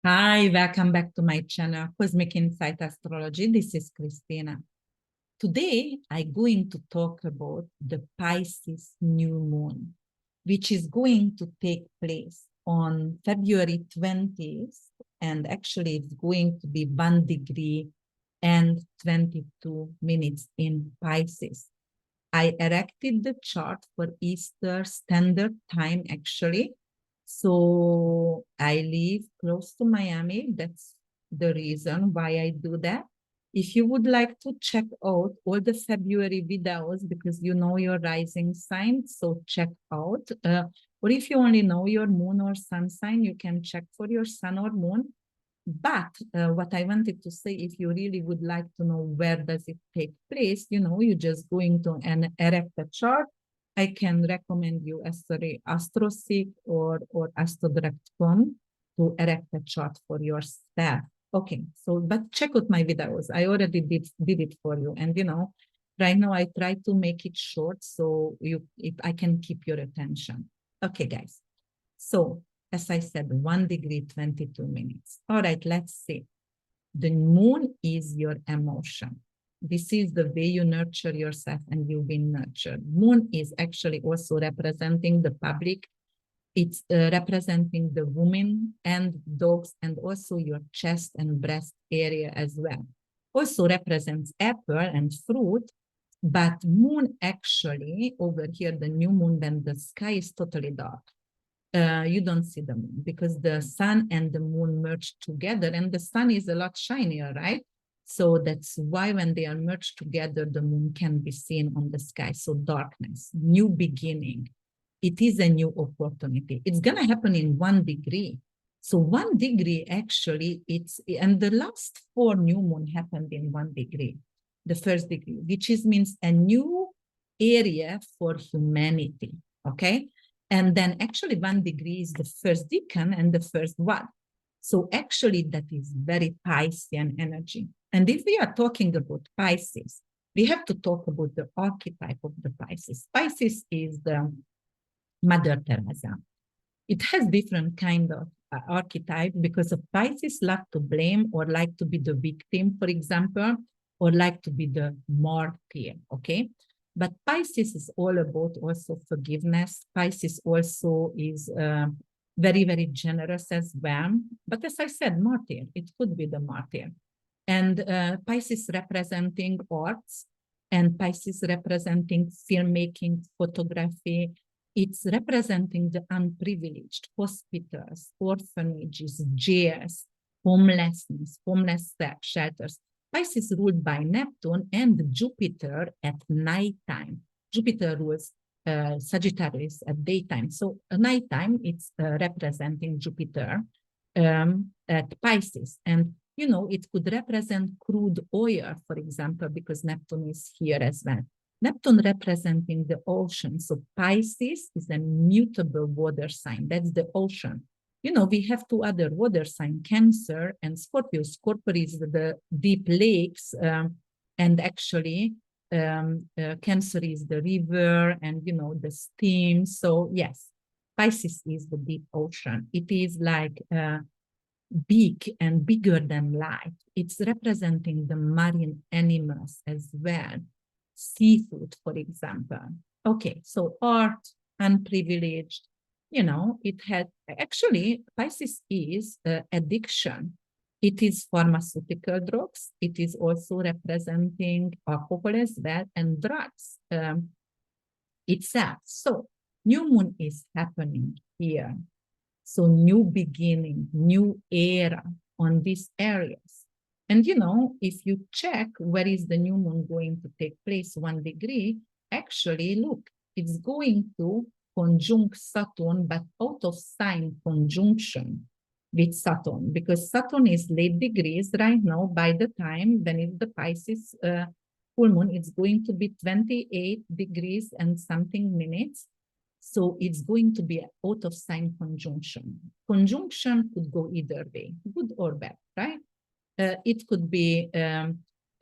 Hi, welcome back to my channel, Cosmic Insight Astrology. This is Christina. Today, I'm going to talk about the Pisces new moon, which is going to take place on February 20th, and actually it's going to be 1 degree and 22 minutes in Pisces. I erected the chart for Easter Standard Time, actually. So I live close to Miami. That's the reason why I do that. If you would like to check out all the February videos, because you know your rising sign, so check out. Or if you only know your moon or sun sign, you can check for your sun or moon. But what I wanted to say, if you really would like to know where does it take place, you're just going to erect a chart. I can recommend you AstroSeek or AstroDirect.com to erect a chart for yourself. Okay, so but check out my videos. I already did it for you, and right now I try to make it short so if I can keep your attention. Okay, guys. So as I said, 1 degree, 22 minutes. All right, let's see. The moon is your emotion. This is the way you nurture yourself and you've been nurtured. Moon is actually also representing the public. It's representing the women and dogs and also your chest and breast area as well. Also represents apple and fruit, but moon actually over here, the new moon, when the sky is totally dark, you don't see the moon because the sun and the moon merge together, and the sun is a lot shinier, right? So that's why when they are merged together, the moon can be seen on the sky. So darkness, new beginning. It is a new opportunity. It's going to happen in 1 degree. So 1 degree actually, and the last 4 new moon happened in 1 degree, the first degree, which means a new area for humanity, okay? And then actually 1 degree is the first decan and the first one. So actually that is very Piscean energy. And if we are talking about Pisces, we have to talk about the archetype of the Pisces. Pisces is the Mother Teresa. It has different kind of archetype because of Pisces like to blame or like to be the victim, for example, or like to be the martyr, okay? But Pisces is all about also forgiveness. Pisces also is very, very generous as well. But as I said, martyr, it could be the martyr. And Pisces representing arts, and Pisces representing filmmaking, photography. It's representing the unprivileged, hospitals, orphanages, jails, homelessness, homeless shelters. Pisces ruled by Neptune and Jupiter at nighttime. Jupiter rules Sagittarius at daytime. So at nighttime, it's representing Jupiter at Pisces. And it could represent crude oil, for example, because Neptune is here as well. Neptune representing the ocean. So Pisces is a mutable water sign. That's the ocean. We have 2 other water signs, Cancer and Scorpio. Scorpio is the deep lakes, and actually Cancer is the river and, the steam. So yes, Pisces is the deep ocean. It is like big and bigger than life. It's representing the marine animals as well. Seafood, for example. Okay, so art, unprivileged, it had actually Pisces is addiction. It is pharmaceutical drugs. It is also representing alcohol as well and drugs itself. So new moon is happening here. So new beginning, new era on these areas. And if you check where is the new moon going to take place 1 degree, actually, look, it's going to conjunct Saturn, but out of sign conjunction with Saturn, because Saturn is late degrees right now. By the time when it's the Pisces full moon, it's going to be 28 degrees and something minutes. So it's going to be out of sign conjunction. Conjunction could go either way, good or bad, right? It could be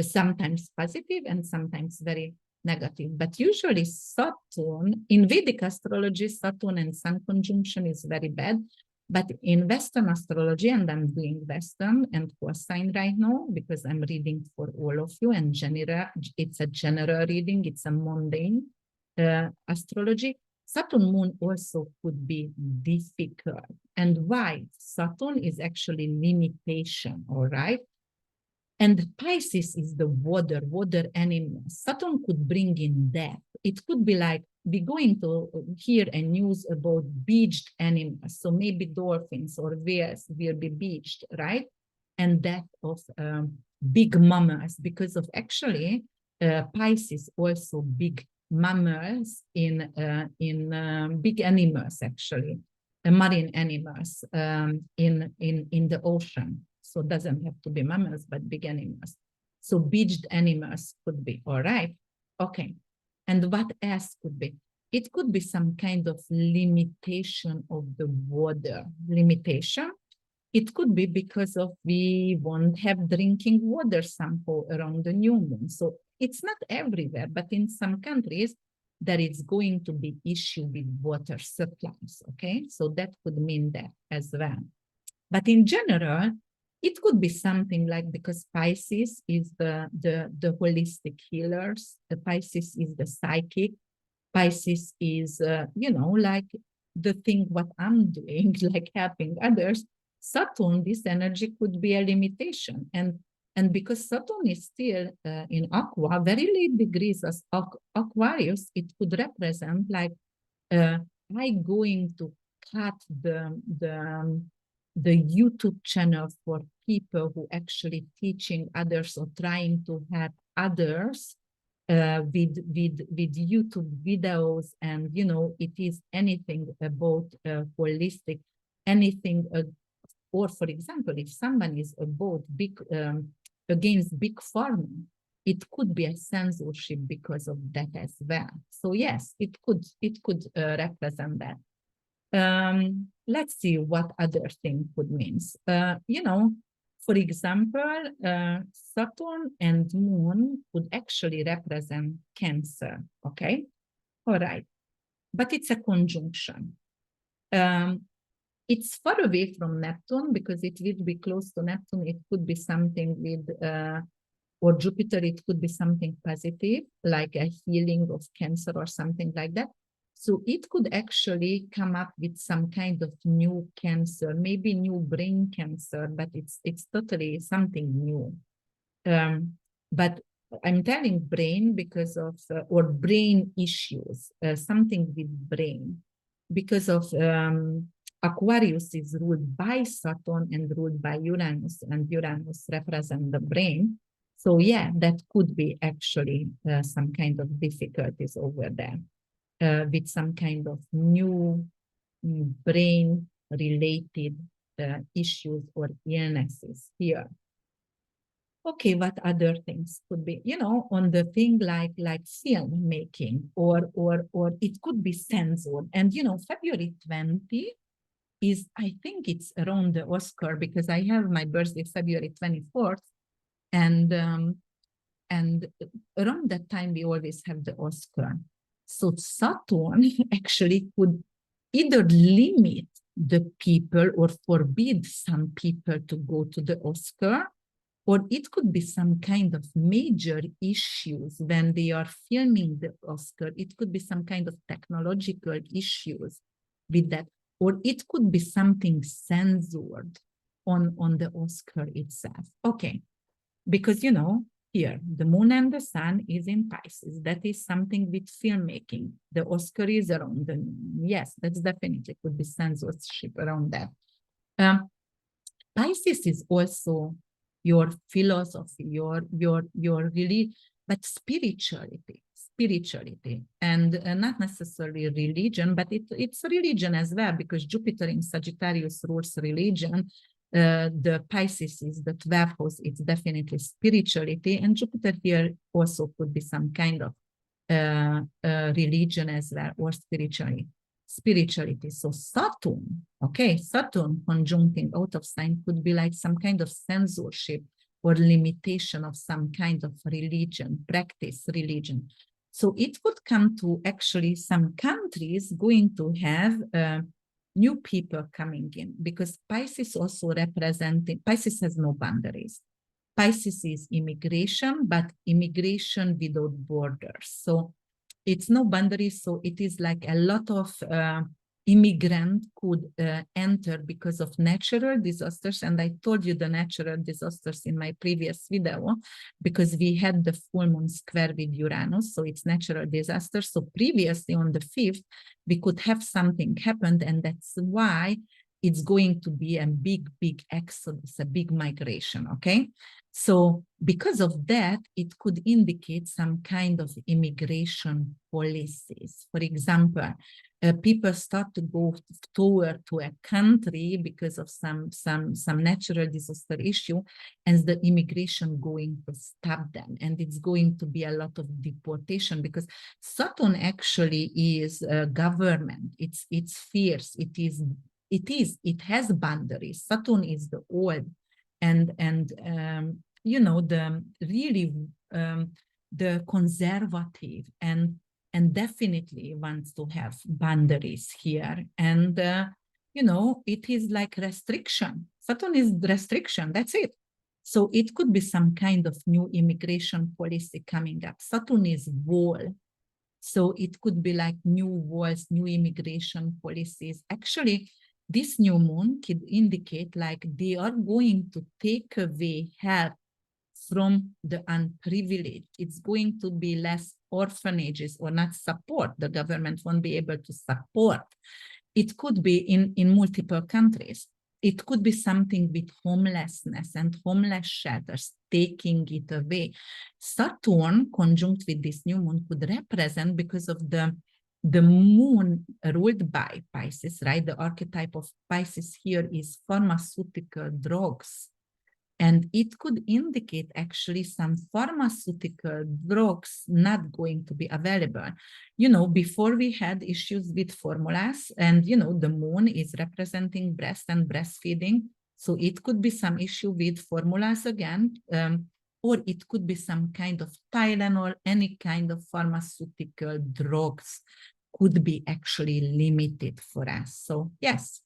sometimes positive and sometimes very negative. But usually Saturn, in Vedic astrology, Saturn and Sun conjunction is very bad. But in Western astrology, and I'm doing Western and cosine right now because I'm reading for all of you, and it's a general reading, it's a mundane astrology. Saturn moon also could be difficult. And why? Saturn is actually limitation, all right? And Pisces is the water animal. Saturn could bring in death. It could be like we're going to hear a news about beached animals. So maybe dolphins or whales will be beached, right? And death of big mammals, because of actually Pisces also big mammals in big animals actually, marine animals in the ocean. So it doesn't have to be mammals, but big animals. So beached animals could be, all right? Okay. And what else could be? It could be some kind of limitation of the water. Limitation. It could be because of we won't have drinking water somehow around the new moon. So it's not everywhere, but in some countries, there is going to be issue with water supplies, okay? So that could mean that as well. But in general, it could be something like, because Pisces is the holistic healers, the Pisces is the psychic, Pisces is, like the thing what I'm doing, like helping others. Saturn, this energy could be a limitation. And because Saturn is still in Aqua, very late degrees as Aquarius, it could represent like, I going to cut the YouTube channel for people who actually teaching others or trying to help others with YouTube videos, and it is anything about holistic, anything, or for example, if someone is about big against big pharma, it could be a censorship because of that as well. So yes, it could represent that. Let's see what other thing could means. For example, Saturn and Moon could actually represent Cancer, okay? All right, but it's a conjunction. It's far away from Neptune because it will be close to Neptune. It could be something with, or Jupiter, it could be something positive, like a healing of cancer or something like that. So it could actually come up with some kind of new cancer, maybe new brain cancer, but it's totally something new. But I'm telling brain because of, or brain issues, something with brain, because of Aquarius is ruled by Saturn and ruled by Uranus, and Uranus represents the brain. So yeah, that could be actually some kind of difficulties over there with some kind of new brain-related issues or illnesses here. Okay, what other things could be, on the thing like film making, or it could be censored. And February 20 is, I think it's around the Oscar, because I have my birthday February 24th, and around that time we always have the Oscar. So Saturn actually could either limit the people or forbid some people to go to the Oscar, or it could be some kind of major issues when they are filming the Oscar. It could be some kind of technological issues with that, or it could be something censored on the Oscar itself. Okay, because here the moon and the sun is in Pisces. That is something with filmmaking. The Oscar is around the moon. Yes, that's definitely could be censorship around that. Pisces is also your philosophy, your really, but spirituality, and not necessarily religion, but it's religion as well, because Jupiter in Sagittarius rules religion. The Pisces is the 12th house, it's definitely spirituality, and Jupiter here also could be some kind of religion as well, or spirituality. So Saturn, Saturn conjuncting out of sign could be like some kind of censorship or limitation of some kind of religion, practice religion. So it could come to actually some countries going to have new people coming in, because Pisces also representing, Pisces has no boundaries. Pisces is immigration, but immigration without borders. So it's no boundaries. So it is like a lot of immigrant could enter because of natural disasters. And I told you the natural disasters in my previous video, because we had the full moon square with Uranus. So it's natural disasters. So previously on the 5th, we could have something happened. And that's why it's going to be a big, big exodus, a big migration, okay? So because of that, it could indicate some kind of immigration policies. For example, people start to go toward to a country because of some natural disaster issue, and the immigration going to stop them. And it's going to be a lot of deportation, because Saturn actually is a government. It's fierce. It has boundaries. Saturn is the old and you know, the really the conservative and definitely wants to have boundaries here. And you know, it is like restriction. Saturn is restriction. That's it. So it could be some kind of new immigration policy coming up. Saturn is wall. So it could be like new walls, new immigration policies. Actually, this new moon could indicate like they are going to take away help from the unprivileged. It's going to be less orphanages or not support. The government won't be able to support. It could be in multiple countries. It could be something with homelessness and homeless shelters, taking it away. Saturn conjunct with this new moon could represent, because of the moon ruled by Pisces, right? The archetype of Pisces here is pharmaceutical drugs. And it could indicate actually some pharmaceutical drugs not going to be available. You know, before we had issues with formulas, and, you know, the moon is representing breast and breastfeeding. So it could be some issue with formulas again, or it could be some kind of Tylenol, any kind of pharmaceutical drugs could be actually limited for us. So yes.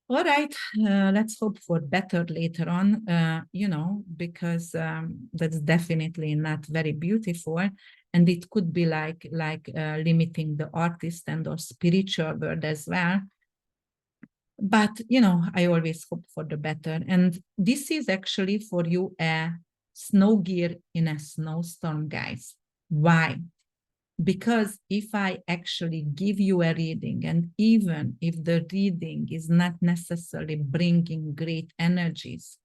All right, let's hope for better later on, you know, because that's definitely not very beautiful. And it could be like limiting the artist and or spiritual world as well. But, you know, I always hope for the better. And this is actually for you a snow gear in a snowstorm, guys. Why? Because if I actually give you a reading, and even if the reading is not necessarily bringing great energies,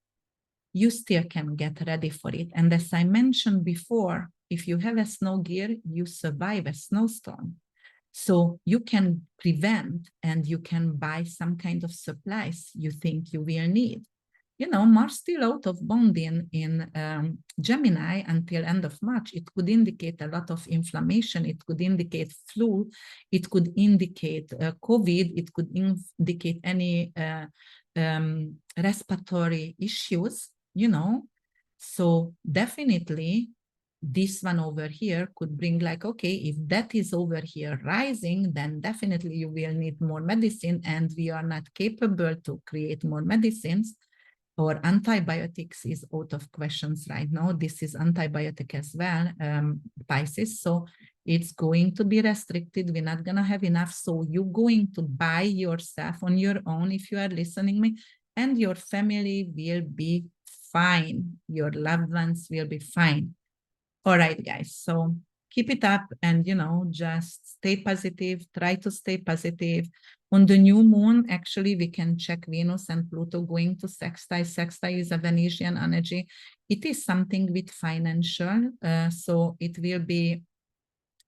you still can get ready for it. And as I mentioned before, if you have a snow gear, you survive a snowstorm. So you can prevent and you can buy some kind of supplies you think you will need. You know, Mars still out of bond in Gemini until end of March. It could indicate a lot of inflammation. It could indicate flu. It could indicate COVID. It could indicate any respiratory issues, you know. So definitely this one over here could bring like, okay, if that is over here rising, then definitely you will need more medicine, and we are not capable to create more medicines. Or antibiotics is out of questions right now. This is antibiotic as well, Pisces. So it's going to be restricted. We're not going to have enough. So you're going to buy yourself on your own if you are listening me, and your family will be fine. Your loved ones will be fine. All right, guys. So keep it up and, you know, just stay positive. Try to stay positive. On the new moon, actually, we can check Venus and Pluto going to sextile. Sextile is a Venusian energy. It is something with financial. So it will be,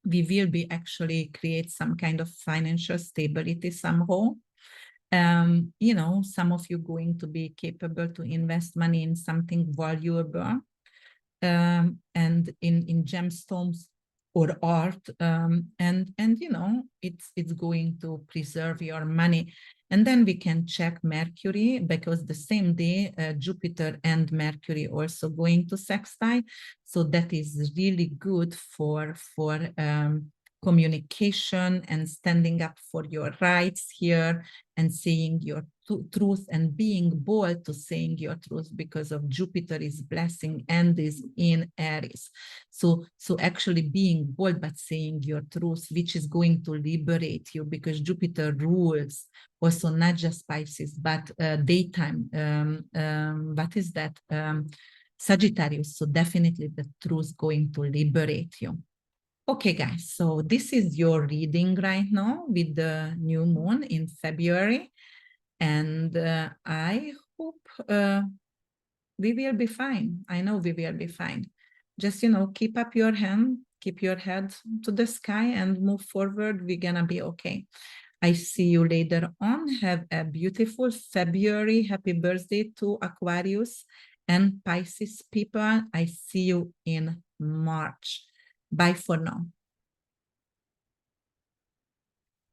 we will be actually create some kind of financial stability somehow. You know, some of you going to be capable to invest money in something valuable. And in gemstones or art, and you know, it's going to preserve your money. And then we can check Mercury, because the same day Jupiter and Mercury also going to sextile, so that is really good for communication and standing up for your rights here and saying your truth and being bold to saying your truth because of Jupiter is blessing and is in Aries. So actually being bold but saying your truth, which is going to liberate you because Jupiter rules also not just Pisces, but daytime. What is that? Sagittarius. So definitely the truth going to liberate you. Okay, guys, so this is your reading right now with the new moon in February. And I hope we will be fine. I know we will be fine. Just, keep up your hand, keep your head to the sky and move forward. We're going to be okay. I see you later on. Have a beautiful February. Happy birthday to Aquarius and Pisces people. I see you in March. Bye for now.